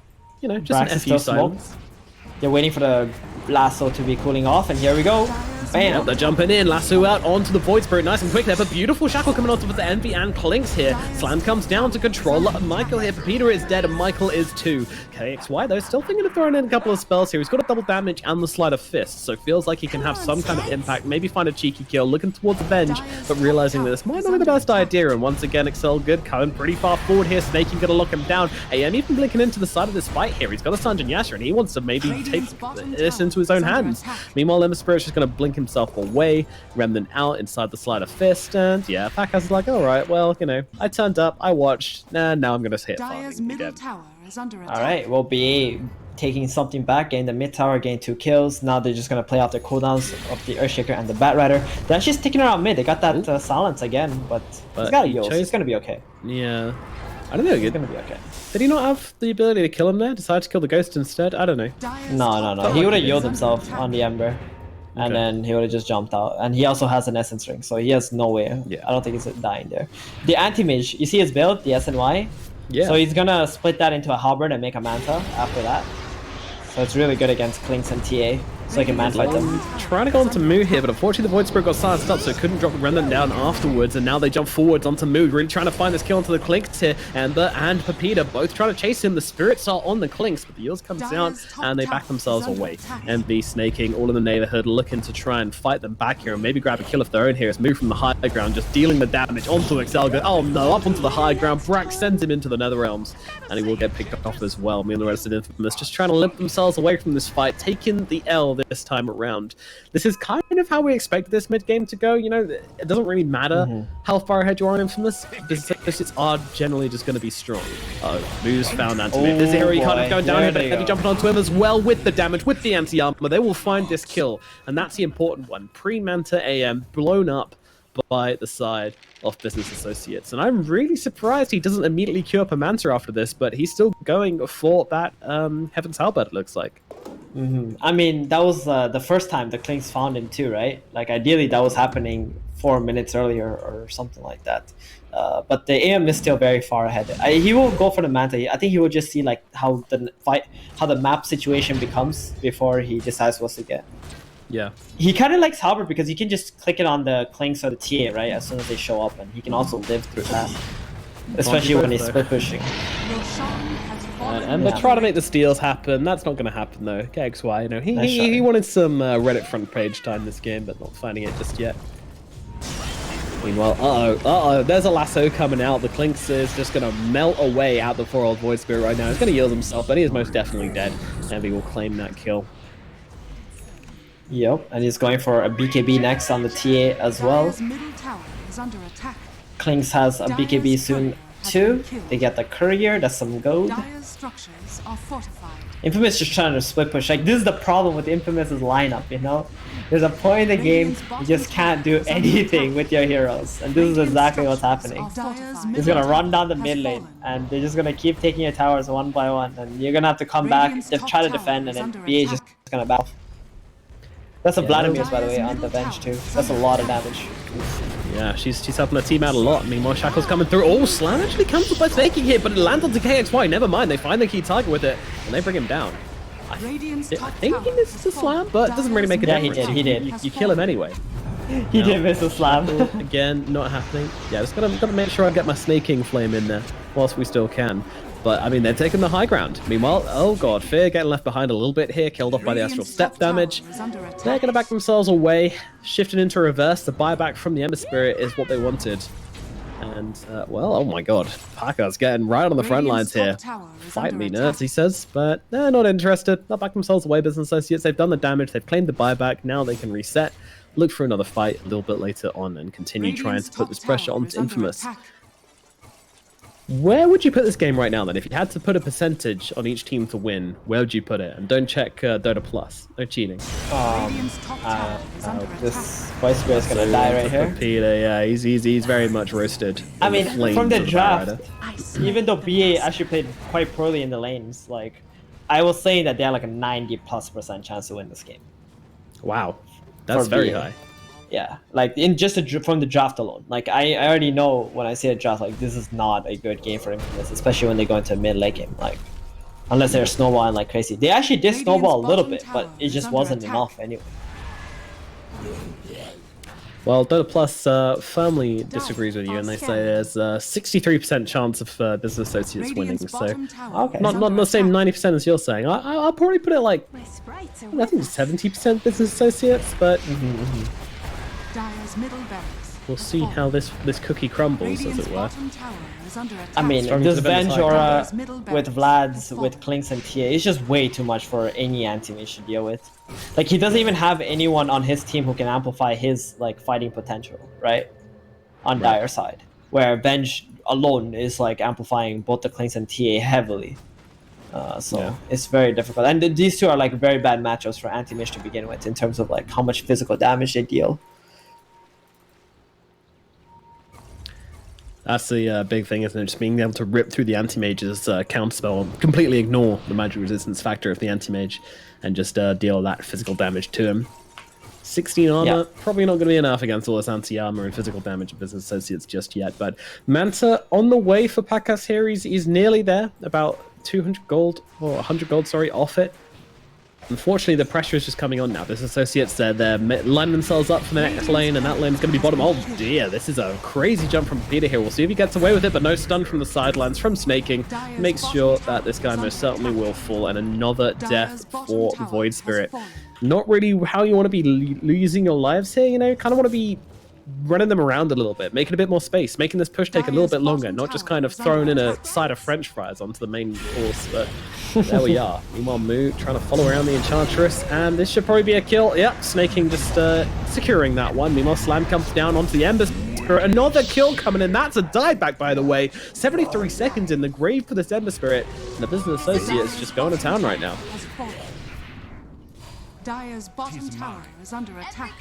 know, just an FU silence. They're waiting for the lasso to be cooling off, and here we go. Bam! Yep, they're jumping in, lasso out onto the Void Spirit, nice and quick there, but beautiful shackle coming onto the Envy and Klinks here. Slam comes down to control Michael here, Peter is dead and Michael is too. KXY though, still thinking of throwing in a couple of spells here. He's got a double damage and the Sleight of Fist, so feels like he can have some kind of impact, maybe find a cheeky kill, looking towards Avenge, but realizing that this might not be the best idea, and once again, Excel Good coming pretty far forward here, Snaking gonna lock him down. AM even blinking into the side of this fight here. He's got a Sanjin Yasha, and he wants to maybe take this into his own hands. Meanwhile, Limber Spirit's just gonna blink himself away, Remnant out inside the Sleight of Fist, and yeah, Packhouse is like, alright, well, you know, I turned up, I watched, now I'm gonna hit farming again. Alright, well, BA taking something back, getting the mid tower, getting 2 kills. Now they're just gonna play off the cooldowns of the Earthshaker and the Batrider. They're actually sticking around mid, they got that silence again, but he's got a Yos, it's gonna be okay. Yeah. I don't know, it's gonna be okay. Did he not have the ability to kill him there? Decided to kill the Ghost instead? I don't know. No. He would have yielded himself on the Ember. And then he would have just jumped out. And he also has an Essence Ring, so he has no way. Yeah. I don't think he's dying there. The Anti-Mage, you see his build, the SNY? Yeah. So he's gonna split that into a Halberd and make a Manta after that. So it's really good against Klinks and TA, so he can man-fight them. Trying to go onto Moo here, but unfortunately the Void Spirit got silenced up, so it couldn't drop the Remnant down afterwards, and now they jump forwards onto Moo, really trying to find this kill onto the Klinks here. Ember and Pepita both trying to chase him. The Spirits are on the Klinks, but the Eels comes down, and they back themselves away. MB Snaking all in the neighborhood, looking to try and fight them back here, and maybe grab a kill of their own here. It's Moo from the high ground, just dealing the damage onto Excelga. Oh no, up onto the high ground. Brax sends him into the Nether Realms, and he will get picked off as well. Me and the rest of Infamous just trying to limp themselves away from this fight, taking the L this time around. This is kind of how we expected this mid-game to go. You know, it doesn't really matter how far ahead you are in Infamous. Business are generally just going to be strong. Oh, Moo's found Anti-Mage. There's a hero kind of going down here, but heavy jumping onto him as well with the damage, with the anti-armor. They will find this kill, and that's the important one. Pre-Manta AM blown up by the side of Business Associates. And I'm really surprised he doesn't immediately queue up a Manta after this, but he's still going for that Heaven's Halberd, it looks like. I mean, that was the first time the Clinks found him too, right? Like, ideally that was happening 4 minutes earlier or something like that. But the AM is still very far ahead. He will go for the Manta. I think he will just see like how the map situation becomes before he decides what to get. Yeah. He kind of likes Halberd because you can just click it on the Clinks or the TA, right? As soon as they show up, and he can also live through that. Especially when he's split pushing. And they're trying to make the steals happen. That's not going to happen though. KXY, you know, he wanted some Reddit front page time this game, but not finding it just yet. Meanwhile, there's a lasso coming out. The Clinks is just going to melt away out the 4-old Void Spirit right now. He's going to yield himself, but he is most definitely dead. And we will claim that kill. Yep, and he's going for a BKB next on the TA as well. Clinks has a BKB soon too. They get the courier, that's some gold. Infamous just trying to split push. Like, this is the problem with Infamous's lineup, you know? There's a point in the game you just can't do anything with your heroes, and this is exactly what's happening. He's gonna run down the mid lane, and they're just gonna keep taking your towers one by one, and you're gonna have to come back, try to defend, and then BA is just gonna battle. That's a Vladimir's, by the way, on the bench too. That's a lot of damage. Yeah, she's helping her team out a lot. Meanwhile, Shackle's coming through. Oh, Slam actually comes up by snaking here, but it lands onto KXY. Never mind, they find the key target with it, and they bring him down. I think he misses the Slam, but it doesn't really make a difference. Yeah, he did. You kill him anyway. He did miss a Slam. Again, not happening. Yeah, just gotta make sure I get my snaking flame in there whilst we still can. But, I mean, they're taking the high ground. Meanwhile, oh god, Fear getting left behind a little bit here, killed off by the Astral Step damage. They're going to back themselves away, shifting into reverse. The buyback from the Ember Spirit is what they wanted. And, well, oh my god, Parker's getting right on the front lines here. Fight me, nerds, he says, but they're not interested. They'll back themselves away, Business Associates. They've done the damage, they've claimed the buyback, now they can reset, look for another fight a little bit later on, and continue trying to put this pressure onto Infamous. Where would you put this game right now, then? If you had to put a percentage on each team to win, where would you put it? And don't check Dota Plus. No cheating. This Void Spirit's gonna die right here. Peter, yeah, he's very much roasted. I mean, from the draft, even though BA actually played quite poorly in the lanes, like, I was saying that they had like a 90+% chance to win this game. Wow, that's very high. Yeah, like in just from the draft alone. Like, I already know when I see a draft, like, this is not a good game for Infamous, especially when they go into a mid late game. Like, unless they're snowballing like crazy. They actually did snowball a little bit, but it just wasn't enough anyway. Well, Dota Plus firmly disagrees with you, and they say there's a 63% chance of Business Associates winning. So, Okay. not the same 90% as you're saying. I'll probably put it like, I think 70% Business Associates, but we'll see how this cookie crumbles, as it were. I mean, this Venge Aura with Vlad's, with Clinks and TA is just way too much for any anti-mage to deal with. Like, he doesn't even have anyone on his team who can amplify his, like, fighting potential, right? On Dire side. Where Venge alone is, like, amplifying both the Clinks and TA heavily. So it's very difficult. And these two are, like, very bad matchups for anti-mage to begin with, in terms of, like, how much physical damage they deal. That's the big thing, isn't it? Just being able to rip through the anti-mage's counterspell, completely ignore the magic resistance factor of the anti-mage, and just deal that physical damage to him. 16 armor, probably not going to be enough against all this anti-armor and physical damage of Business Associates just yet. But Manta on the way for Pakas here. He's nearly there, about 200 gold, or 100 gold, sorry, off it. Unfortunately, the pressure is just coming on now. Business Associates, they're lining themselves up for the next lane, and that lane is going to be bottom. Oh dear, this is a crazy jump from Peter here. We'll see if he gets away with it, but no stun from the sidelines from snaking. Makes sure that this guy most certainly will fall, and another death for Void Spirit. Not really how you want to be losing your lives here, you know? Kind of want to be running them around a little bit, making a bit more space, making this push take a little bit longer, not just kind of throwing in a side of french fries onto the main course, but there we are. Meanwhile, Moo trying to follow around the Enchantress, and this should probably be a kill. Yep, snaking just securing that one. Meanwhile, Slam comes down onto the Ember Spirit. Another kill coming in. That's a dieback, by the way. 73 seconds in the grave for this Ember Spirit, and the Business Associates just going to town right now. Dire's bottom tower is under attack.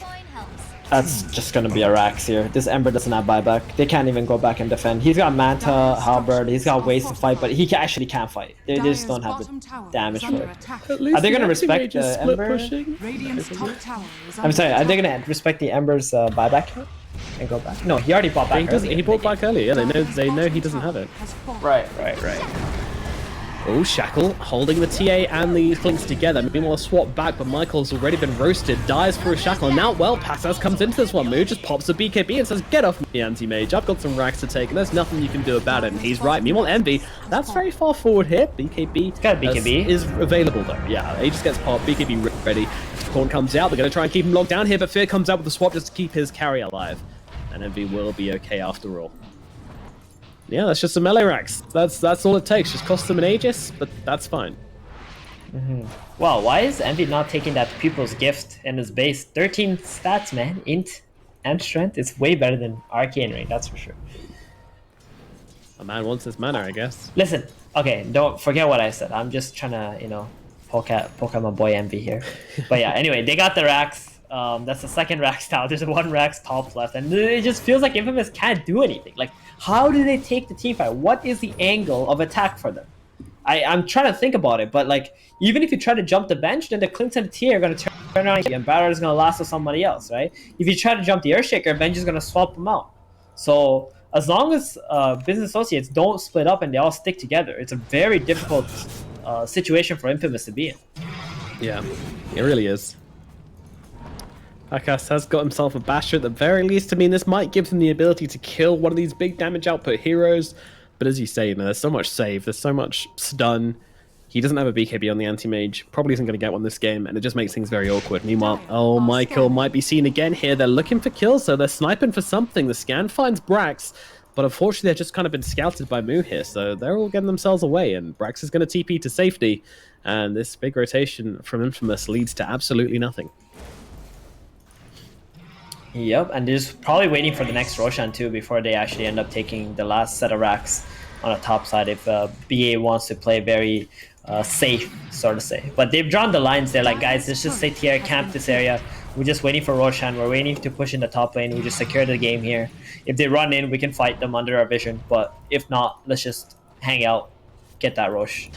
That's just gonna be a Rax here. This Ember doesn't have buyback. They can't even go back and defend. He's got Manta, Halberd, he's got ways to fight, but he actually can't fight. They just don't have the damage for it. Are they gonna respect the Ember? I'm sorry, are they gonna respect the Ember's buyback and go back? No, he already bought back. He bought back earlier. Yeah, they know he doesn't have it. Right. Oh, Shackle holding the TA and the Clinks together. Meanwhile, swap back, but Michael's already been roasted. Dies for a Shackle. And now, well, Passas comes into this one. Moo just pops a BKB and says, get off me, anti-mage. I've got some racks to take, and there's nothing you can do about it. And he's right. Meanwhile, Envy, that's very far forward here. BKB, got BKB. Is available, though. Yeah, he just gets popped. BKB ready. Corn comes out. They're going to try and keep him locked down here, but Fear comes out with the swap just to keep his carry alive. And Envy will be okay after all. Yeah, that's just some melee racks. That's all it takes. Just cost them an Aegis, but that's fine. Wow, why is Envy not taking that Pupil's Gift in his base? 13 stats, man. Int and strength. It's way better than Arcane Ring, that's for sure. A man wants his mana, I guess. Listen, okay, don't forget what I said. I'm just trying to, you know, poke at my boy Envy here. But yeah, anyway, they got the racks. That's the second Rax now. There's one Rax top left, and it just feels like Infamous can't do anything. Like, how do they take the team fight? What is the angle of attack for them? I'm trying to think about it, but like, even if you try to jump the bench, then the Clinks and the T are going to turn around and Batter is going to last with somebody else, right? If you try to jump the Earthshaker, bench is going to swap them out. So as long as business associates don't split up and they all stick together, it's a very difficult situation for Infamous to be in. Yeah, it really is. Akas has got himself a Basher at the very least. I mean, this might give him the ability to kill one of these big damage output heroes. But as you say, you know, there's so much save, there's so much stun. He doesn't have a BKB on the anti-mage. Probably isn't going to get one this game, and it just makes things very awkward. Meanwhile, oh, Michael might be seen again here. They're looking for kills, so they're sniping for something. The scan finds Brax, but unfortunately they've just kind of been scouted by Moo here, so they're all getting themselves away, and Brax is going to TP to safety. And this big rotation from Infamous leads to absolutely nothing. Yep, and they're just probably waiting for the next Roshan too before they actually end up taking the last set of racks on the top side if BA wants to play very safe, so to say. But they've drawn the lines. They're like, guys, let's just stay here, camp this area. We're just waiting for Roshan. We're waiting to push in the top lane. We just secure the game here. If they run in, we can fight them under our vision. But if not, let's just hang out, get that Rosh.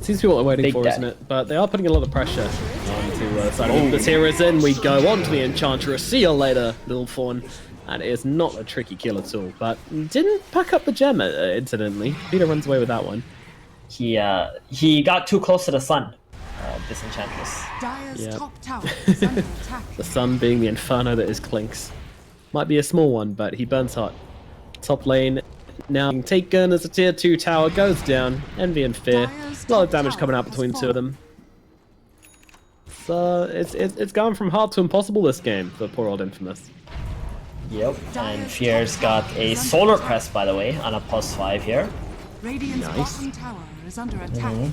Seems to be what they're waiting for, isn't it? But they are putting a lot of pressure onto side of this heroes in. We go on to the Enchantress. See you later, little fawn. And it is not a tricky kill at all. But didn't pack up the gem, incidentally. Peter runs away with that one. He got too close to the sun, this Enchantress. Top tower is under attack. The sun being the inferno that is Clinks. Might be a small one, but he burns hot. Top lane now taken as a tier 2 tower goes down. Envy and Fear. A lot of damage coming out between the two of them. So it's gone from hard to impossible this game for poor old Infamous. Yep, and Fear's got a Solar Crest, by the way, on a +5 here. Radiant's bottom tower is under attack.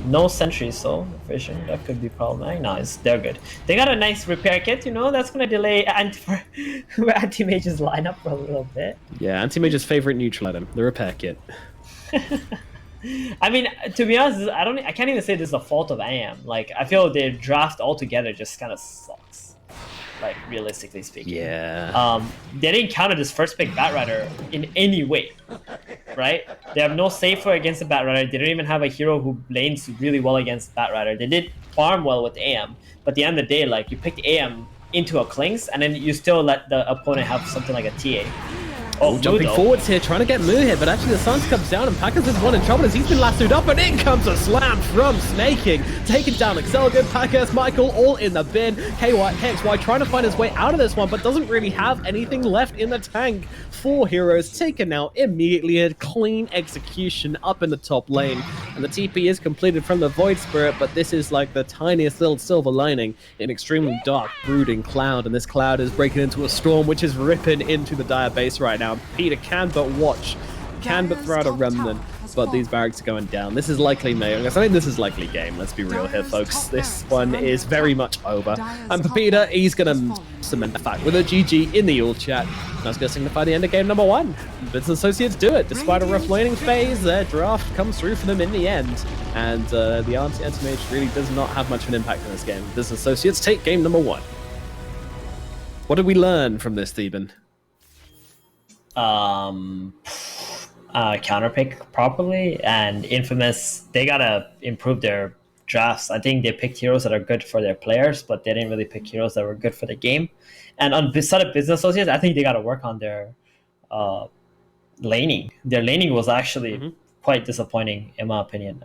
No sentries, so vision, that could be problematic. Nice, they're good. They got a nice repair kit, you know, that's going to delay anti-mage's lineup for a little bit. Yeah, anti-mage's favorite neutral item, the repair kit. I mean, to be honest, I can't even say this is the fault of AM. Like, I feel their draft altogether just kind of sucks. Like, realistically speaking. Yeah. They didn't counter this first pick Batrider in any way, right? They have no safer against the Batrider. They don't even have a hero who lanes really well against Batrider. They did farm well with AM, but at the end of the day, like, you picked AM into a Clinks, and then you still let the opponent have something like a TA. Oh, jumping forwards here, trying to get Moo here, but actually the Suns comes down and Packers is one in trouble as he's been lassoed up, and in comes a slam from Snaking, taking down Excelgud, Packers, Michael, all in the bin. KY trying to find his way out of this one, but doesn't really have anything left in the tank. 4 heroes taken out immediately, a clean execution up in the top lane, and the TP is completed from the Void Spirit, but this is like the tiniest little silver lining in extremely dark, brooding cloud, and this cloud is breaking into a storm, which is ripping into the Dire base right now. Peter can but watch, can but throw out a remnant, but these barracks are going down. This is likely May. I think this is likely game. Let's be real here, folks. This one is very much over. And for Peter, he's going to cement the fact with a GG in the ult chat. That's going to signify the end of game number 1. Business Associates do it. Despite a rough laning phase, their draft comes through for them in the end. And the anti-mage really does not have much of an impact in this game. Business Associates take game number 1. What did we learn from this, Theban? Counterpick properly, and Infamous, they gotta improve their drafts. I think they picked heroes that are good for their players, but they didn't really pick heroes that were good for the game. And on beside of Business Associates, I think they gotta work on their laning. Their laning was actually quite disappointing, in my opinion.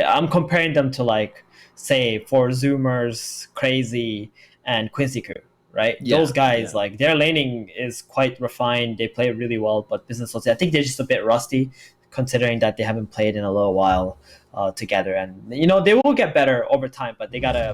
I'm comparing them to, like, say, For Zoomers, Crazy, and Quincy Crew. Right, those guys, like, their laning is quite refined. They play really well, but Business Associates, I think they're just a bit rusty, considering that they haven't played in a little while together. And they will get better over time, but they gotta